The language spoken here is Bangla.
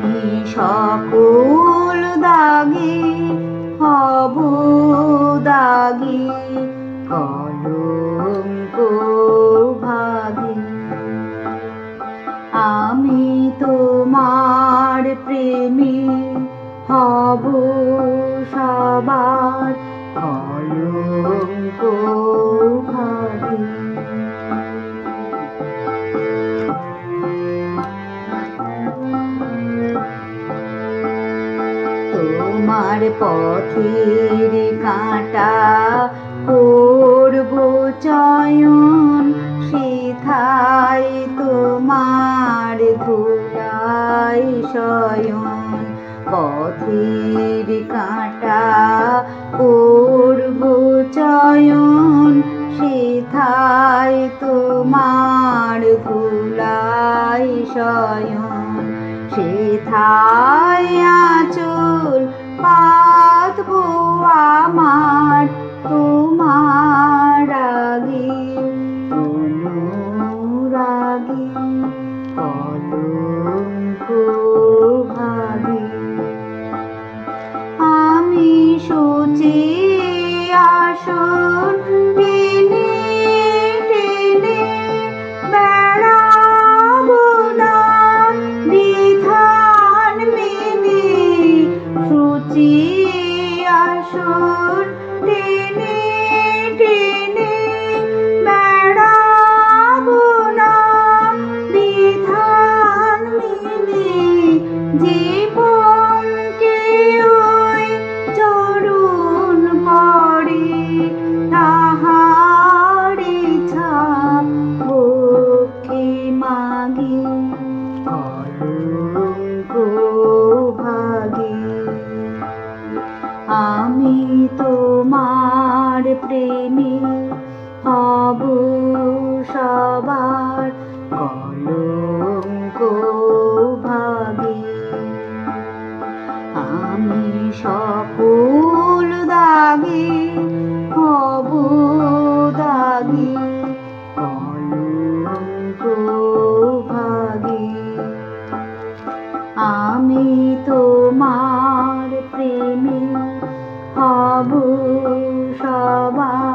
আমি সকল দাগে হব দাগী, কলঙ্ক ভাগী। আমি তোমার প্রেমী হব সবার কলঙ্ক ভাগী। তোমার পথের কাঁটা করব চয়ন, সেথায় তোমার ধুলায় শয়ন। পথের কাঁটা করব চয়ন, সেথায় তোমার ধুলায় শয়ন। সেথায় আঁচল পাতবো আমার তোমার আগে, অনুরাগী কলঙ্ক ভাগী। আমি সোচে আসন টেনে টেনে বেড়াবো না বিধান মেনে, সোচে আসন টেনে টেনে বেড়াবো না বিধান মেনে। জীবনকে ওই চরণ পড়ে তাহারি ছাপ বক্ষে মাগি, কলঙ্ক ভাগী। আমি তোমার প্রেমী হব সবার কলঙ্ক ভাগী। আমি সকল দাগে হব দাগী, কলঙ্ক ভাগী। আমি তোমার প্রেমী হব সবার